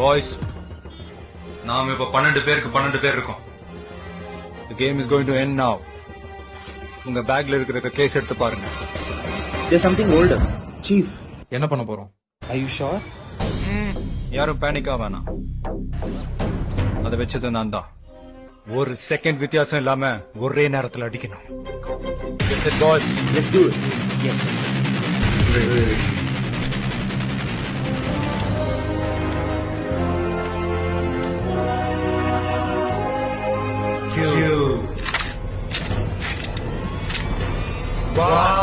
Boys, நாம இப்ப 12 பேர் இருக்கோம். the game is going to end now. உங்க பேக்ல இருக்கிற கேஸ் எடுத்து பாருங்க. There's something older. Chief. என்ன பண்ண போறோம்? Are you sure? யாரும் பேனிக்கா வேணாம். அதை வச்சது நான் தான். ஒரு செகண்ட் வித்தியாசம் இல்லாம ஒரே நேரத்துல அடிக்கணும். That's it, boys. Let's do it. Yes. Wow.